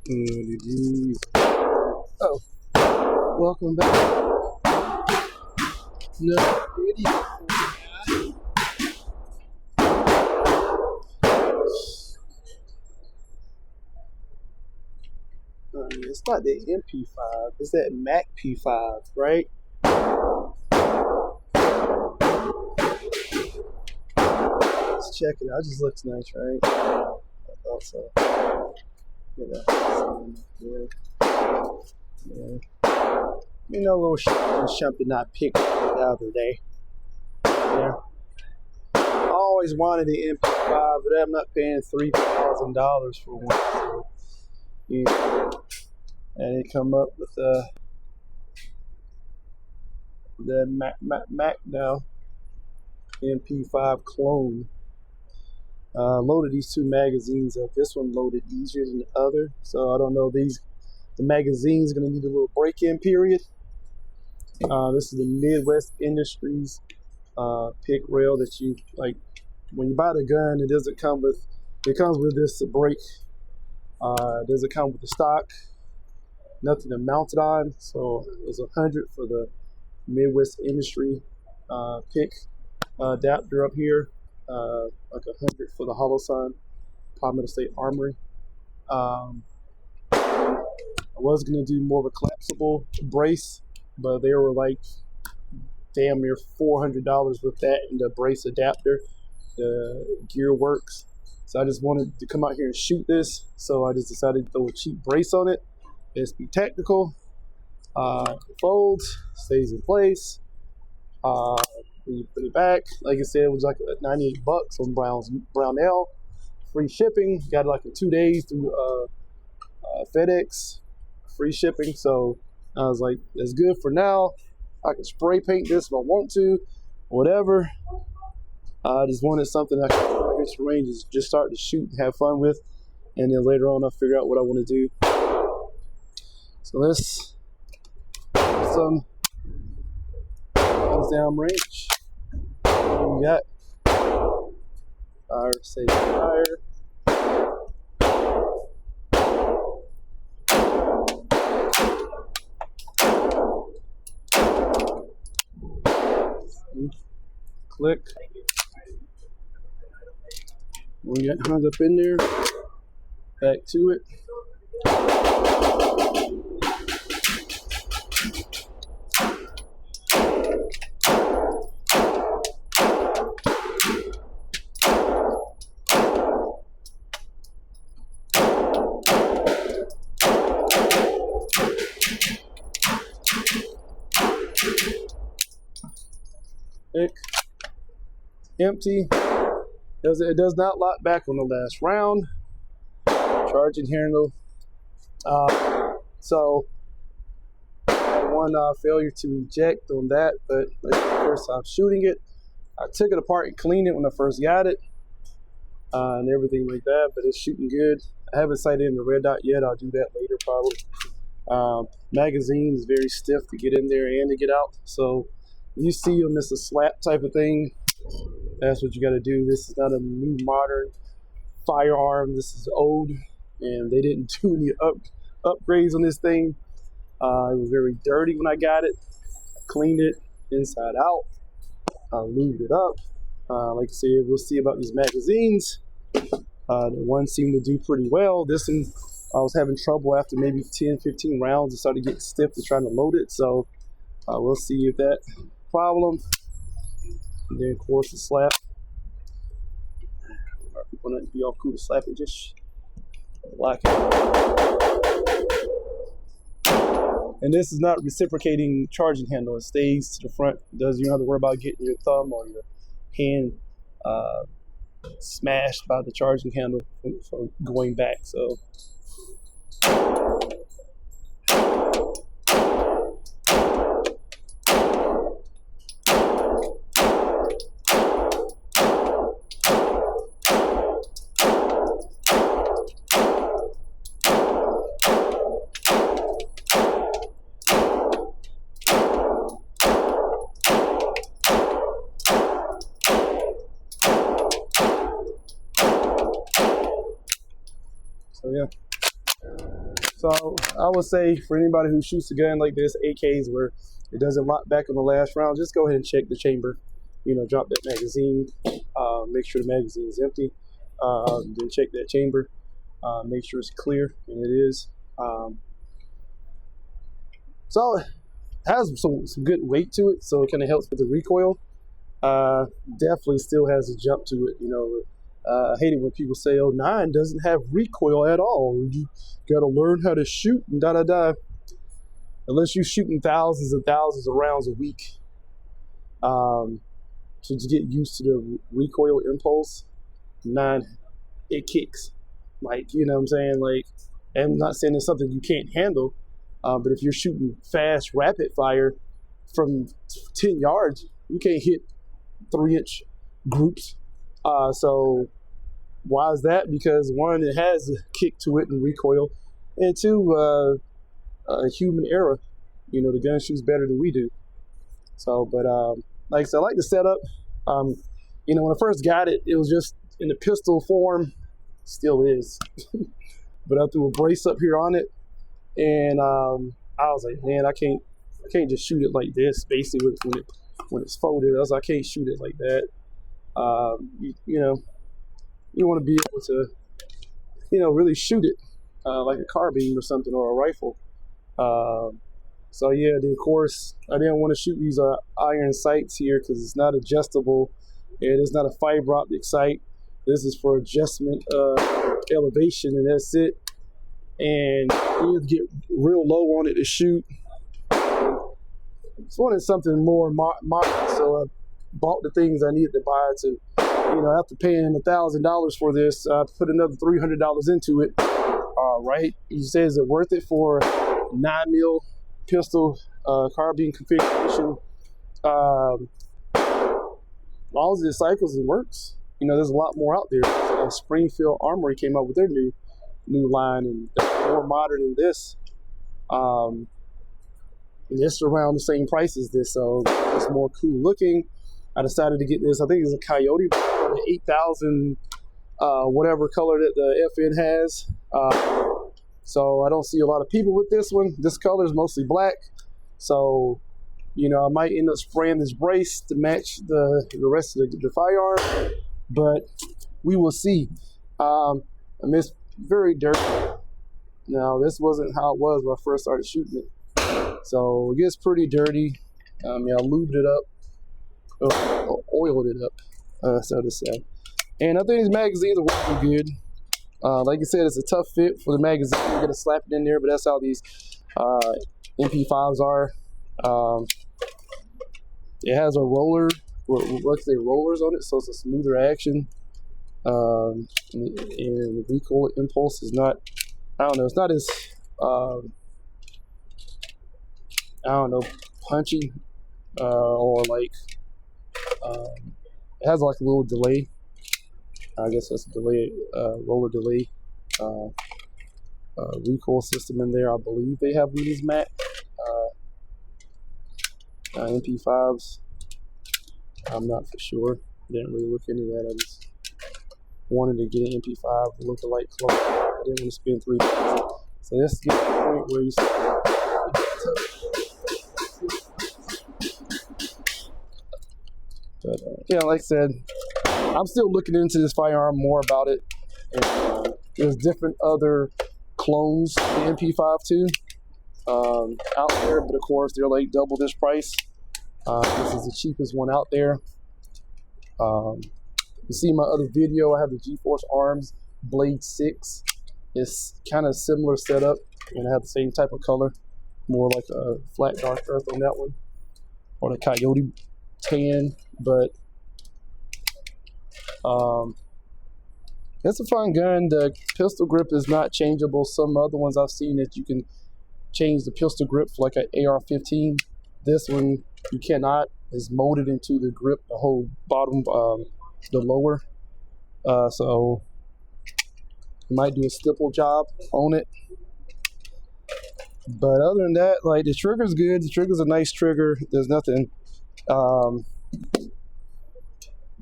Oh, welcome back. No video. It's not the MP5, it's that MAC-P5, right? Let's check it out. It just looks nice, right? I thought so. Yeah. You know, little shop did not pick the other day. Yeah. I always wanted the MP5, but I'm not paying $3,000 for one. So, yeah. And they come up with the Mac now, MP5 Clone. Loaded these two magazines up. This one loaded easier than the other, so I don't know. The magazine's gonna need a little break-in period. This is the Midwest Industries pick rail that you like. When you buy the gun, it doesn't come with. It comes with this break. It doesn't come with the stock. Nothing to mount it on. So it's $100 for the Midwest Industry pick adapter up here. Like $100 for the Holosun Palmetto State Armory. I was gonna do more of a collapsible brace, but they were like damn near $400 with that and the brace adapter. The gear works, so I just wanted to come out here and shoot this. So I just decided to throw a cheap brace on it. It's be tactical. It folds, stays in place. When you put it back, like I said, it was like $98 on Brownell. Free shipping. Got it like in 2 days through FedEx. Free shipping. So I was like, that's good for now. I can spray paint this if I want to, whatever. I just wanted something I could get some ranges, just start to shoot and have fun with, and then later on I'll figure out what I want to do. So let's get some down range. What we got? Fire, save fire. Click. We got hung up in there. Back to it. Empty. It does not lock back on the last round. Charging handle. So one failure to eject on that, but like the first time shooting it, I took it apart and cleaned it when I first got it, and everything like that. But it's shooting good. I haven't sighted in the red dot yet. I'll do that later probably. Magazine is very stiff to get in there and to get out. So you see them, it's a slap type of thing. That's what you got to do. This is not a new modern firearm. This is old, and they didn't do any upgrades on this thing. It was very dirty when I got it. I cleaned it inside out. I lubed it up. Like I said, we'll see about these magazines. The one seemed to do pretty well. This one, I was having trouble after maybe 10, 15 rounds. It started getting stiff to trying to load it. So we'll see if that problem. And then, of course, the slap. People not be all cool to slap it, just lock it. And this is not reciprocating charging handle. It stays to the front. You don't have to worry about getting your thumb or your hand smashed by the charging handle for going back. So. So yeah. So I would say for anybody who shoots a gun like this, AKs, where it doesn't lock back in the last round, just go ahead and check the chamber. You know, drop that magazine, make sure the magazine is empty, then check that chamber, make sure it's clear, and it is. So it has some good weight to it, so it kind of helps with the recoil. Definitely still has a jump to it. You know, I hate it when people say, "Oh, 9 doesn't have recoil at all. You got to learn how to shoot and da da da." Unless you're shooting thousands and thousands of rounds a week, to get used to the recoil impulse, 9, it kicks. Like, you know what I'm saying? Like, I'm not saying it's something you can't handle, but if you're shooting fast, rapid fire from 10 yards, you can't hit 3-inch groups. So why is that? Because 1, it has a kick to it and recoil, and 2, human error. You know, the gun shoots better than we do. So, but like I said, I like the setup. You know, when I first got it, it was just in the pistol form, still is. But I threw a brace up here on it, and I was like, man, I can't just shoot it like this. Basically, when it's folded, I was like, I can't shoot it like that. You know, you want to be able to, you know, really shoot it like a carbine or something, or a rifle. So yeah, then of course I didn't want to shoot these iron sights here because it's not adjustable, and it's not a fiber optic sight. This is for adjustment elevation, and that's it. And you have to get real low on it to shoot. Just wanted something more modern, so I bought the things I needed to buy to, you know, after paying $1,000 for this, I put another $300 into it. Right? He says, is it worth it for 9mm pistol carbine configuration? As long as it cycles and works. You know, there's a lot more out there. Springfield Armory came up with their new line, and more modern than this. And it's around the same price as this, so it's more cool looking. I decided to get this. I think it's a Coyote, 8,000 whatever color that the FN has. So I don't see a lot of people with this one. This color is mostly black. So, you know, I might end up spraying this brace to match the rest of the firearm, but we will see. And it's very dirty. Now, this wasn't how it was when I first started shooting it. So it gets pretty dirty. I lubed it up, oiled it up, so to say. And I think these magazines are working good. Like I said, it's a tough fit for the magazine. You're gonna slap it in there, but that's how these MP5s are. It has a roller, let's say rollers on it, so it's a smoother action. And the recoil impulse is not, I don't know, it's not as, I don't know, punchy, or like, it has like a little delay. I guess that's a delay, roller delay, recoil system in there. I believe they have these MAC MP5s. I'm not for sure. Didn't really look into that. I just wanted to get an MP5 look-alike clone. I didn't want to spend $3. So let's get to the point where you but yeah, like I said, I'm still looking into this firearm more about it. And, there's different other clones of the MP5 too out there, but of course they're like double this price. This is the cheapest one out there. You see my other video, I have the GeForce Arms Blade 6. It's kind of similar setup, and I have the same type of color, more like a flat dark earth on that one, or the Coyote tan. But it's a fun gun. The pistol grip is not changeable. Some other ones I've seen that you can change the pistol grip for like an AR-15. This one you cannot. It's molded into the grip, the whole bottom, the lower. So you might do a stipple job on it. But other than that, like, the trigger's good. The trigger's a nice trigger. There's nothing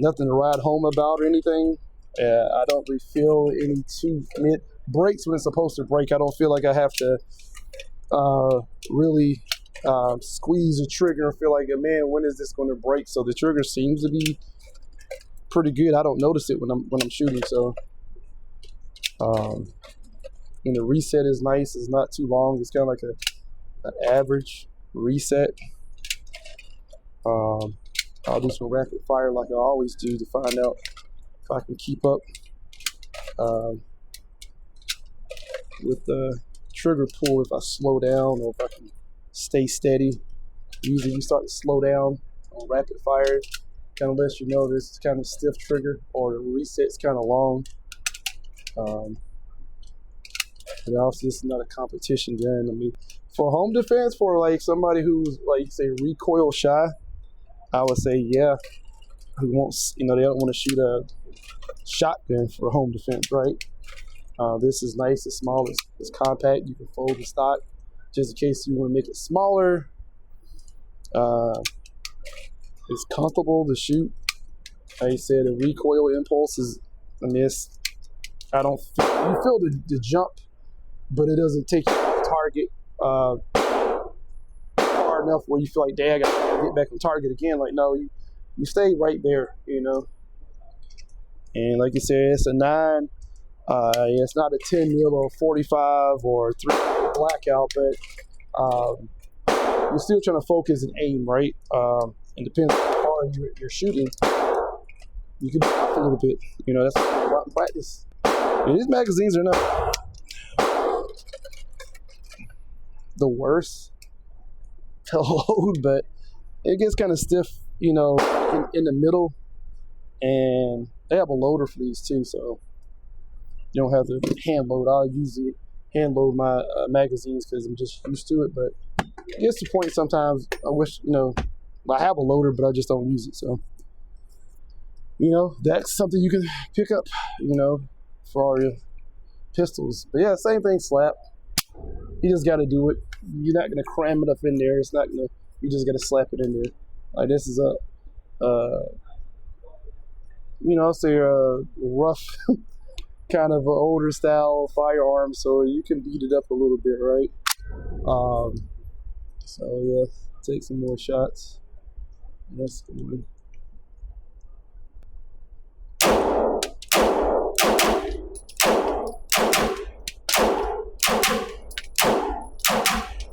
nothing to ride home about or anything. I don't really feel any too breaks when it's supposed to break. I don't feel like I have to really squeeze the trigger and feel like, man, when is this going to break? So the trigger seems to be pretty good. I don't notice it when I'm shooting. So and the reset is nice. It's not too long. It's kind of like an average reset. I'll do some rapid fire like I always do to find out if I can keep up with the trigger pull, if I slow down or if I can stay steady. Usually you start to slow down on rapid fire, kind of lets you know this is kind of stiff trigger or the reset's kind of long. But also this is not a competition gun. I mean, for home defense, for like somebody who's like say recoil shy, I would say yeah, who wants, you know, they don't want to shoot a shotgun for home defense, right? This is nice, it's small, it's compact, you can fold the stock just in case you want to make it smaller. It's comfortable to shoot. Like I said, the recoil impulse is, I mean, it's, I don't feel, you feel the jump, but it doesn't take you off target far enough where you feel like, dang, I gotta get back on target again. Like, no, you stay right there, you know. And like you said, it's a 9. It's not a 10 mil or 45 or 3 blackout, but you're still trying to focus and aim, right? And depends on how hard you're shooting. You can back a little bit, you know. That's a lot in practice. And these magazines are not the worst to load, but it gets kind of stiff, you know, in the middle. And they have a loader for these too, so you don't have to hand load. I'll usually hand load my magazines because I'm just used to it. But it gets to the point sometimes I wish, you know, I have a loader, but I just don't use it. So, you know, that's something you can pick up, you know, for all your pistols. But yeah, same thing, slap. You just got to do it. You're not going to cram it up in there. It's not going to, you just got to slap it in there. Like this is you know, I'll say a rough kind of an older style firearm, so you can beat it up a little bit, right? So yeah, take some more shots. That's good.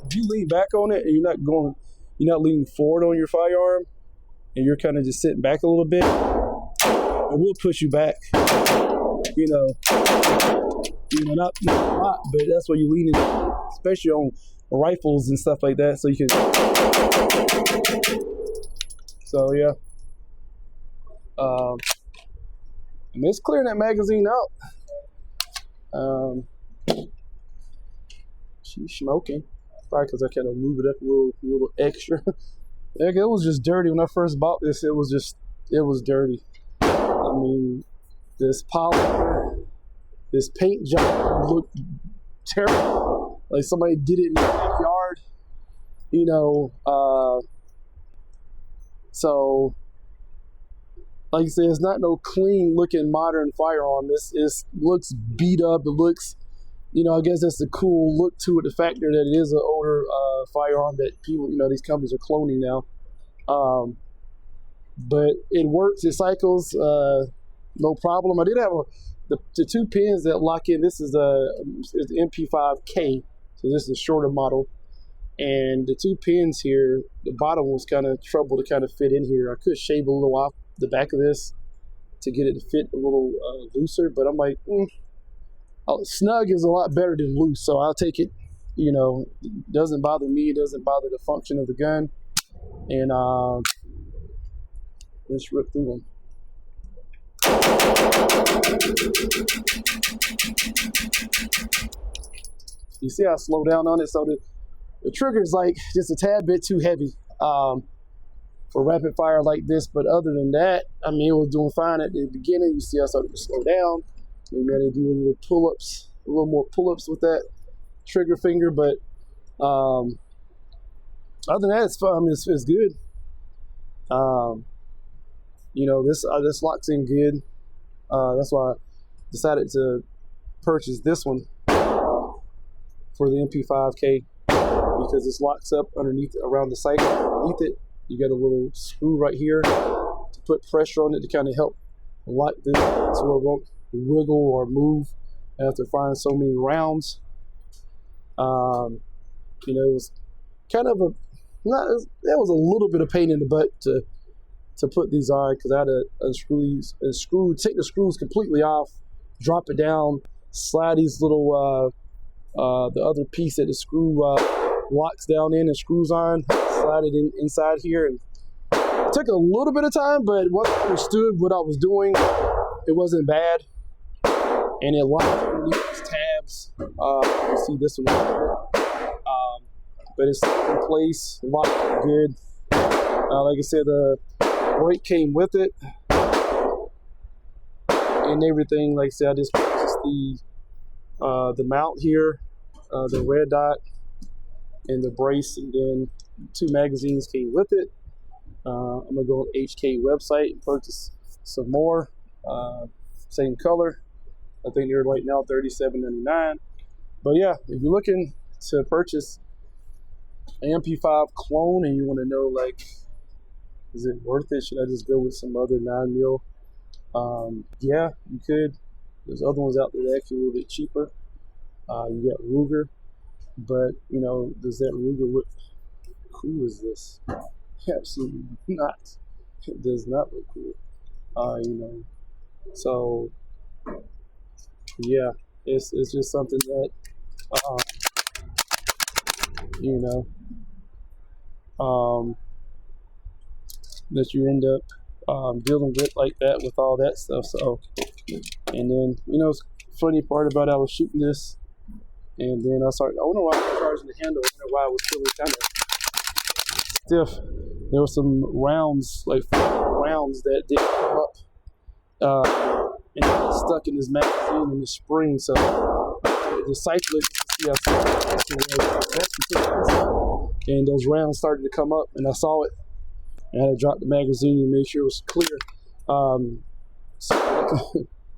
If you lean back on it and you're not leaning forward on your firearm, and you're kind of just sitting back a little bit, it will push you back. You know, not a lot, but that's where you lean in, especially on rifles and stuff like that. So you can. So yeah. And it's clearing that magazine out. She's smoking. Probably because I kind of move it up a little extra. It was just dirty when I first bought this. It was dirty. I mean, this polymer, this paint job looked terrible. Like somebody did it in the backyard, you know. So, like I said, it's not no clean looking modern firearm. This looks beat up. It looks, you know, I guess that's the cool look to it. The factor that it is an older firearm that people, you know, these companies are cloning now. But it works, it cycles, no problem. I did have the 2 pins that lock in. This is the MP5K, so this is a shorter model. And the 2 pins here, the bottom was kind of trouble to kind of fit in here. I could shave a little off the back of this to get it to fit a little looser, but I'm like, snug is a lot better than loose, so I'll take it. You know, it doesn't bother me, it doesn't bother the function of the gun. And let's rip through them. You see how I slow down on it? So the trigger is like just a tad bit too heavy for rapid fire like this. But other than that, I mean, it was doing fine at the beginning. You see I started to slow down. Maybe I do a little pull-ups, a little more pull-ups with that trigger finger. But other than that, it's fun. I mean, it's good. You know, this locks in good. That's why I decided to purchased this one for the MP5K because this locks up underneath, around the sight underneath it. You got a little screw right here to put pressure on it to kind of help lock this so it won't wiggle or move after firing so many rounds. You know, it was kind of that was a little bit of pain in the butt to put these on, because I had to take the screws completely off, drop it down, slide these little the other piece that the screw locks down in and screws on, slide it inside here. And it took a little bit of time, but once I understood what I was doing, it wasn't bad. And it locked underneath these tabs. You see this one, but it's in place, locked good. Like I said, the brake came with it and everything. Like I said, I just purchased the mount here, the red dot, and the brace, and then 2 magazines came with it. I'm gonna go on HK website and purchase some more, same color. I think they're right now $37.99. But yeah, if you're looking to purchase an MP5 clone and you want to know, like, is it worth it? Should I just go with some other 9mm? Yeah, you could. There's other ones out there that are actually a little bit cheaper. You got Ruger, but you know, does that Ruger look cool as this? Absolutely not. It does not look cool. You know, so yeah, it's just something that you know, that you end up dealing with like that, with all that stuff. So, and then, you know, it's funny part about it, I was shooting this, and then I wonder why I was charging the handle. I wonder why I was feeling kind of stiff. There were some rounds, like rounds, that didn't come up, and it got stuck in this magazine in the spring. So the cyclist, and those rounds started to come up, and I saw it. I had to drop the magazine and make sure it was clear. So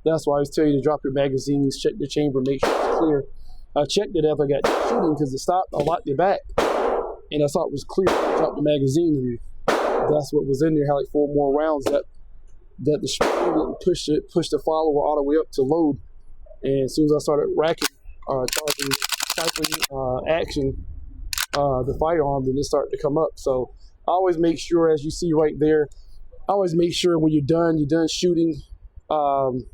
that's why I always tell you to drop your magazines, check the chamber, make sure it's clear. I checked it after I got done shooting because it stopped. I locked it back, and I saw it was clear. I dropped the magazine, and that's what was in there. Had like 4 more rounds that the spring didn't push the follower all the way up to load. And as soon as I started racking, charging, cycling action, the firearm, then it started to come up. So I always make sure, as you see right there, I always make sure when you're done shooting, the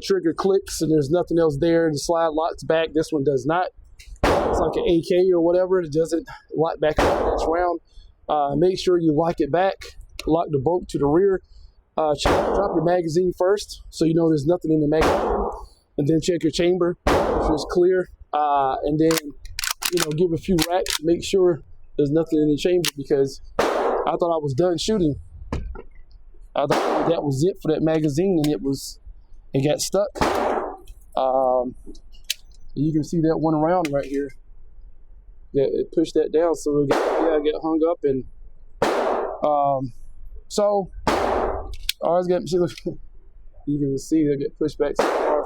trigger clicks and there's nothing else there. The slide locks back. This one does not. It's like an AK or whatever. It doesn't lock back in the next round. Make sure you lock it back. Lock the bolt to the rear. Drop your magazine first, so you know there's nothing in the magazine, and then check your chamber if it's clear, and then, you know, give a few racks, make sure there's nothing in the chamber, because I thought I was done shooting. I thought that was it for that magazine, and it got stuck. You can see that one round right here. Yeah, it pushed that down, so it got hung up, and so I always got, you can see they get pushed back so far.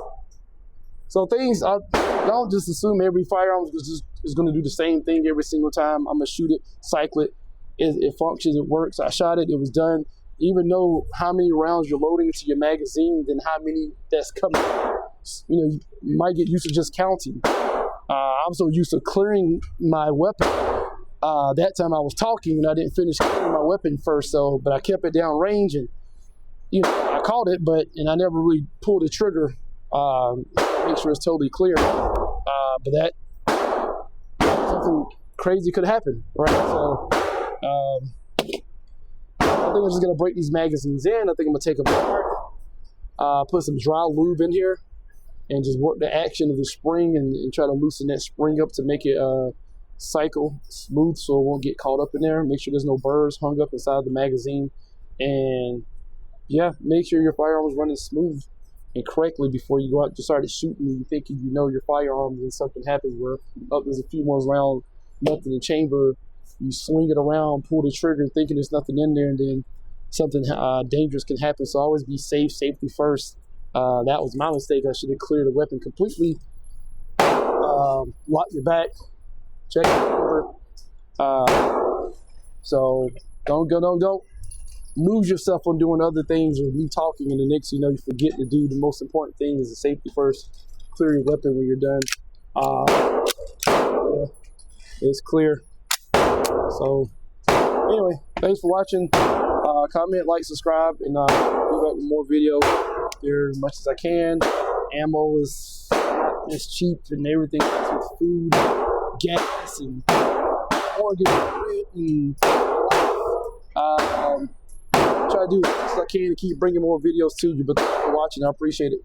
So things, I don't just assume every firearm is going to do the same thing every single time. I'm going to shoot it, cycle it. It functions, it works. I shot it, it was done. Even though how many rounds you're loading into your magazine, then how many that's coming. You know, you might get used to just counting. I'm so used to clearing my weapon. That time I was talking and I didn't finish clearing my weapon first, but I kept it down range, and you know, I caught it, and I never really pulled the trigger, make sure it's totally clear. But that, something crazy could happen, right? So I think I'm just gonna break these magazines in. I think I'm gonna take them apart, put some dry lube in here, and just work the action of the spring and try to loosen that spring up to make it cycle smooth, so it won't get caught up in there. Make sure there's no burrs hung up inside the magazine, and yeah, make sure your firearm is running smooth and correctly before you go out and just start shooting and you thinking you know your firearm, and something happens where there's a few more rounds left in the chamber. You swing it around, pull the trigger, thinking there's nothing in there, and then something dangerous can happen. So always be safe, safety first. That was my mistake. I should have cleared the weapon completely. Lock your back. Check your number. So don't lose yourself on doing other things or me talking, and the next you know you forget to do the most important thing is the safety first. Clear your weapon when you're done. Yeah, it's clear. So anyway, thanks for watching. Comment, like, subscribe, and be back with more video there as much as I can. Ammo is cheap and everything with food, gas, and organ and try to do as much as I can to keep bringing more videos to you. But thanks for watching. I appreciate it.